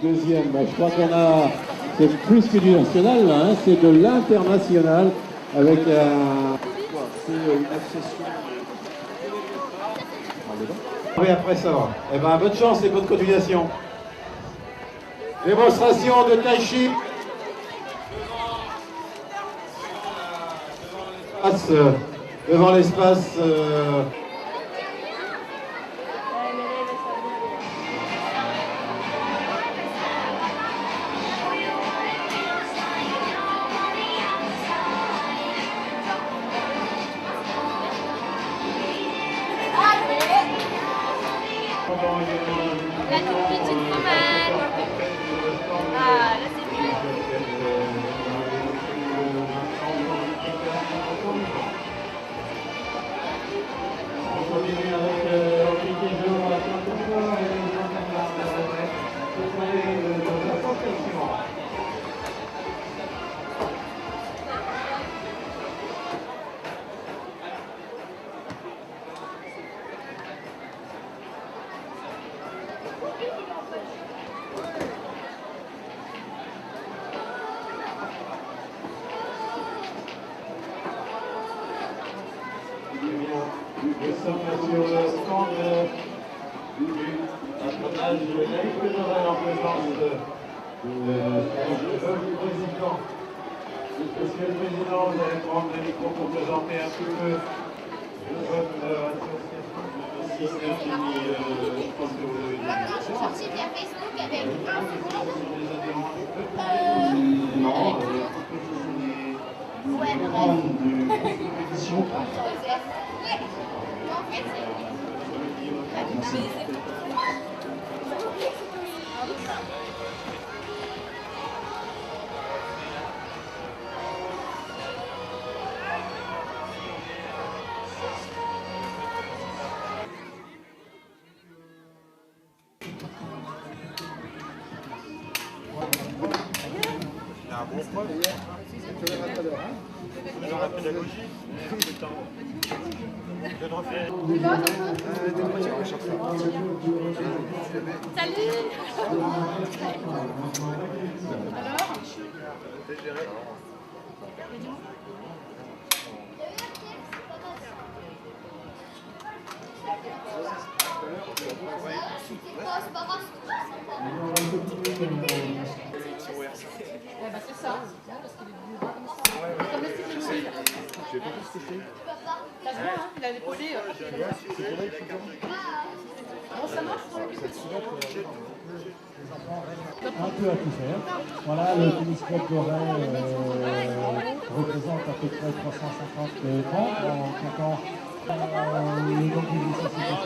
Deuxième, je crois qu'on a, c'est plus que du national, là, hein, c'est de l'international avec c'est une accession. Oui, après ça va. Eh ben, bonne chance et bonne continuation. Démonstration de Tai Chi. Devant l'espace. La toute petite romane. Ah, là c'est mieux. On continue avec Olivier Jour à Saint-François et nous sommes sur le stand du patronage Yannick Pédorel en présence du président. Monsieur le Président, vous allez prendre le micro pour présenter un petit peu votre association. Je pense que vous avez dit. Je suis sortie via Facebook avec Non, ouais, compétition. Il y a un bon prof. Alors la pédagogie, Salut. C'est ça, parce qu'il est venu voir comme ça. Comme le style de musique. J'ai pas tout ce que c'est. Ça se voit, hein, il a l'épaulé. Comment ça marche pour l'occuper? Un peu à tout faire. Voilà, le tennis club d'Auray représente à peu près 350 membres en comptant le nombre d'universités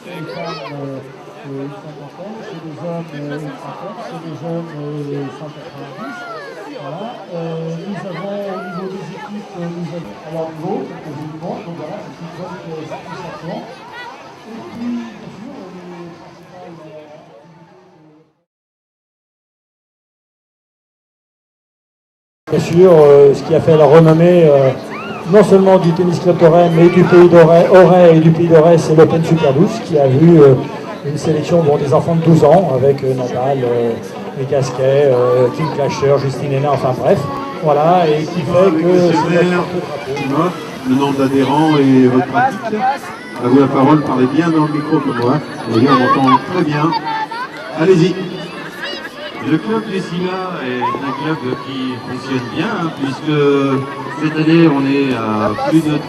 c'est des femmes une cinquantaine, c'est des hommes une trentaine, c'est des jeunes 190. Voilà. Nous avons au niveau des équipes, nous avons à leur niveau, quelques éléments, donc voilà, c'est une bonne satisfaction. Et puis, bien sûr, les principales Bien sûr, ce qui a fait la renommée non seulement du tennis club d'Auray, mais du pays d'Auray et du pays d'Auray, c'est l'Open Super 12 qui a vu une sélection des enfants de 12 ans avec Nadal, les Gasquet, Kim Clasher, Justine Hénin, enfin bref. Voilà, et qui fait que le nombre d'adhérents et votre pratique. À vous la parole, parlez bien dans le micro comme moi. Les gars, on entend très bien. Allez-y. Le club du SILA est un club qui fonctionne bien, hein, puisque cette année on est à plus de 330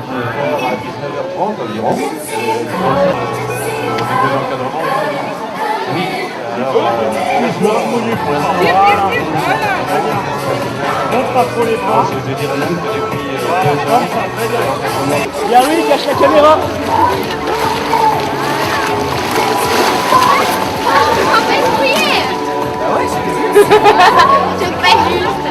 À 19h30 environ. Oui. Alors, je veux dire même que depuis 2 ans. Bien oui, cache la caméra. En fait, oui. Ah ouais, c'est C'est pas juste.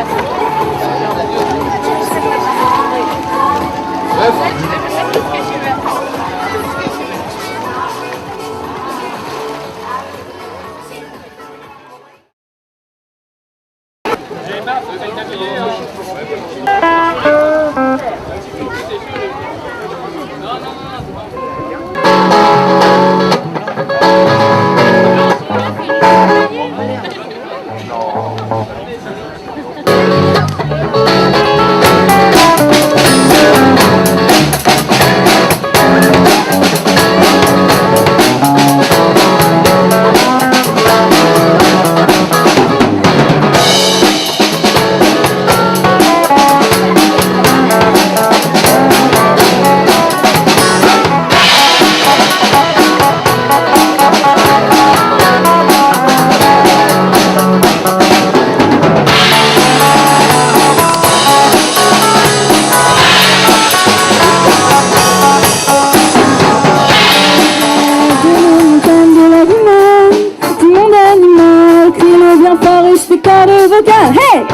Hey!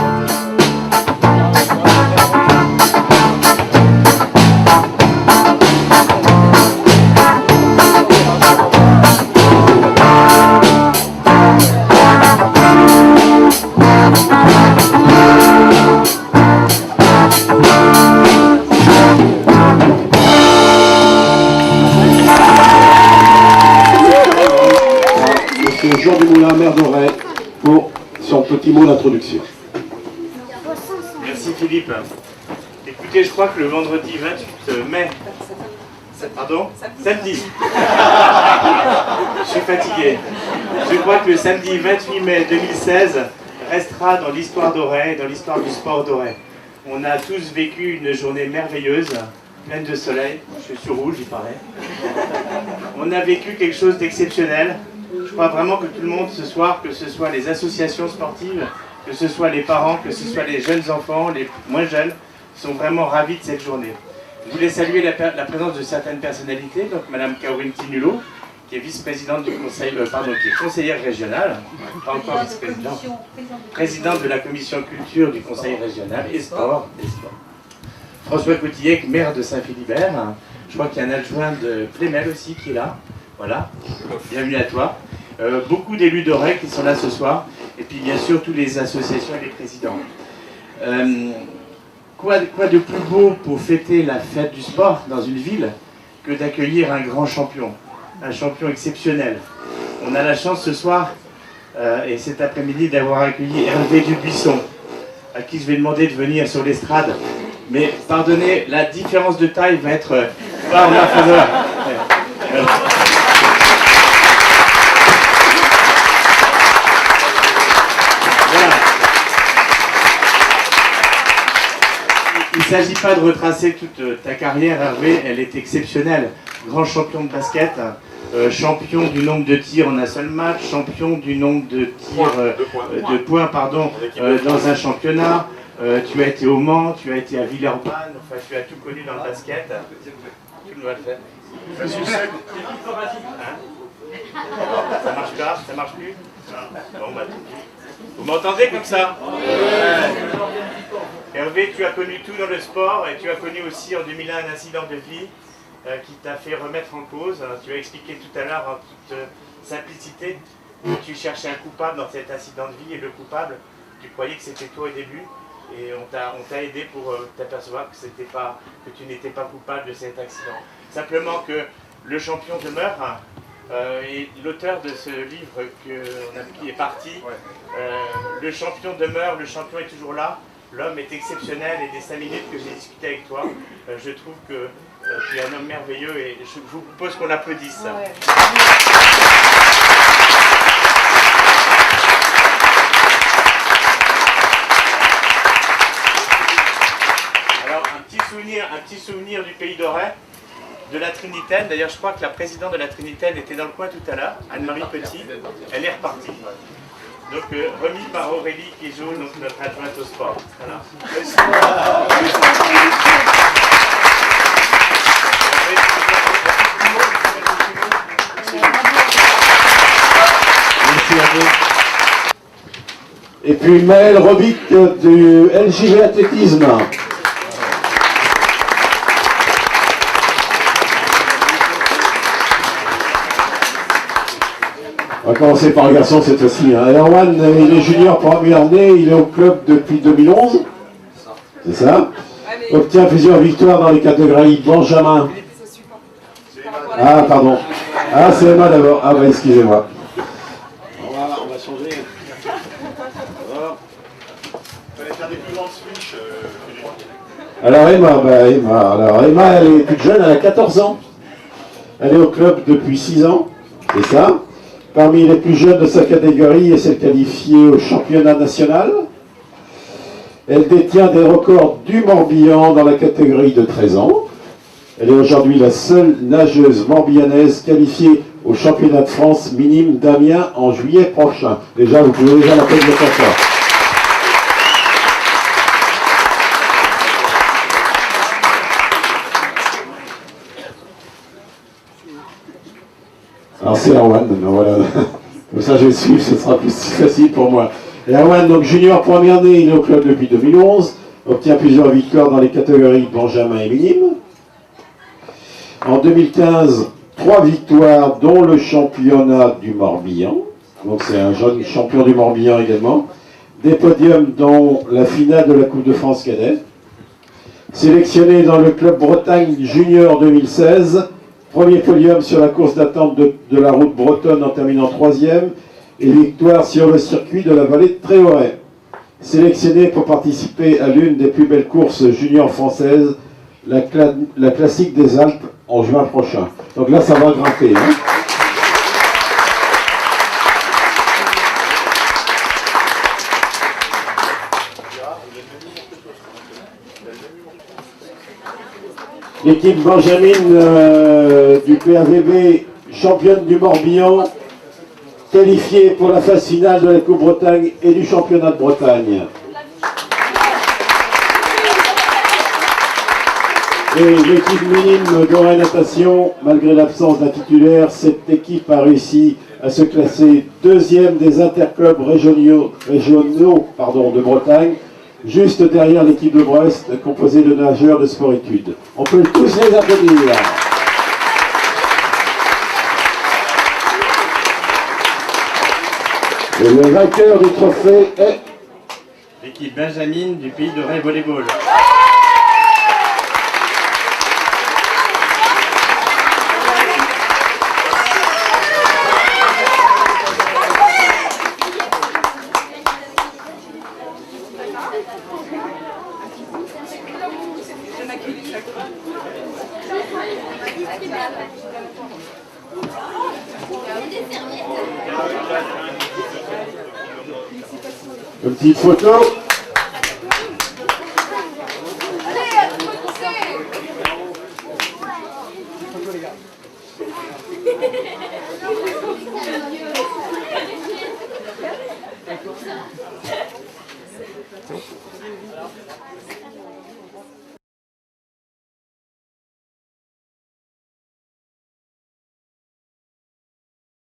Monsieur Jean Dumoulin, maire d'Auray, pour son petit mot d'introduction. Merci Philippe. Écoutez, je crois que le vendredi 28 mai... Pardon? Samedi. Je suis fatigué. Je crois que le samedi 28 mai 2016 restera dans l'histoire d'Auray, dans l'histoire du sport d'Auray. On a tous vécu une journée merveilleuse, pleine de soleil. Je suis sur rouge, il paraît. On a vécu quelque chose d'exceptionnel. Je crois vraiment que tout le monde ce soir, que ce soit les associations sportives, que ce soit les parents, que ce soit les jeunes enfants, les moins jeunes, sont vraiment ravis de cette journée. Je voulais saluer la présence de certaines personnalités, donc Madame Caroline Tinulot, qui est vice-présidente du conseil, qui est conseillère régionale, pas encore vice-présidente, présidente de la commission culture du conseil régional et sport. François Coutillec, maire de Saint-Philibert. Je crois qu'il y a un adjoint de Plémel aussi qui est là. Voilà, bienvenue à toi. Beaucoup d'élus d'Auray qui sont là ce soir, et puis bien sûr tous les associations et les présidents. Quoi de plus beau pour fêter la fête du sport dans une ville que d'accueillir un grand champion, un champion exceptionnel. On a la chance ce soir et cet après-midi d'avoir accueilli Hervé Dubuisson, à qui je vais demander de venir sur l'estrade. Mais pardonnez, la différence de taille va être pas en ma faveur. Il ne s'agit pas de retracer toute ta carrière, Hervé, elle est exceptionnelle. Grand champion de basket, champion du nombre de tirs en un seul match, champion du nombre de tirs, de points dans un championnat. Tu as été au Mans, tu as été à Villeurbanne, enfin tu as tout connu dans le basket. Tu dois le faire. Ça marche pas? Ça marche plus? Bon, bah, vous m'entendez comme ça? Hervé, tu as connu tout dans le sport et tu as connu aussi en 2001 un incident de vie qui t'a fait remettre en cause. Tu as expliqué tout à l'heure en toute simplicité que tu cherchais un coupable dans cet incident de vie et le coupable, tu croyais que c'était toi au début et on t'a aidé pour t'apercevoir que tu n'étais pas coupable de cet accident. Simplement que le champion demeure. Et l'auteur de ce livre qui est parti, le champion demeure, le champion est toujours là, l'homme est exceptionnel et des 5 minutes que j'ai discuté avec toi, je trouve que tu es un homme merveilleux et je vous propose qu'on applaudisse. Ouais. Alors un petit souvenir du pays d'Auray. De la Trinitaine, d'ailleurs je crois que la présidente de la Trinitaine était dans le coin tout à l'heure, Anne-Marie Petit, elle est repartie. Donc remis par Aurélie qui joue notre adjointe au sport. Voilà. Merci à vous. Et puis Maël Robic du LJV Athlétisme. On va commencer par le garçon cette fois-ci. Hein. Erwan, il est junior première année, il est au club depuis 2011. C'est ça. Obtient plusieurs victoires dans les catégories Benjamin. Ah, pardon. Ah, c'est Emma d'abord. Ah, bah, excusez-moi. On va changer. Alors, il fallait faire des plus grandes switches. Alors, Emma, elle est toute jeune, elle a 14 ans. Elle est au club depuis 6 ans. C'est ça. Parmi les plus jeunes de sa catégorie, elle s'est qualifiée au championnat national. Elle détient des records du Morbihan dans la catégorie de 13 ans. Elle est aujourd'hui la seule nageuse morbihanaise qualifiée au championnat de France minime d'Amiens en juillet prochain. Déjà, vous pouvez déjà l'appeler pour ça. Alors c'est Erwan, voilà. Comme ça je vais suivre, ce sera plus facile pour moi. Erwan, donc junior première année, il est au club depuis 2011, obtient plusieurs victoires dans les catégories Benjamin et minime. En 2015, 3 victoires, dont le championnat du Morbihan. Donc c'est un jeune champion du Morbihan également. Des podiums dont la finale de la Coupe de France cadet. Sélectionné dans le club Bretagne Junior 2016. Premier podium sur la course d'attente de la route bretonne en terminant 3e. Et victoire sur le circuit de la vallée de Tréauret. Sélectionné pour participer à l'une des plus belles courses juniors françaises, la classique des Alpes, en juin prochain. Donc là, ça va grimper. Hein. L'équipe Benjamin du PAVB, championne du Morbihan, qualifiée pour la phase finale de la Coupe Bretagne et du championnat de Bretagne. Et l'équipe minime d'Oré Natation, malgré l'absence d'un titulaire, cette équipe a réussi à se classer 2e des interclubs régionaux de Bretagne, juste derrière l'équipe de Brest, composée de nageurs de sport-études. On peut tous les applaudir. Et le vainqueur du trophée est l'équipe Benjamin du pays de Ré Volleyball. une petite photo.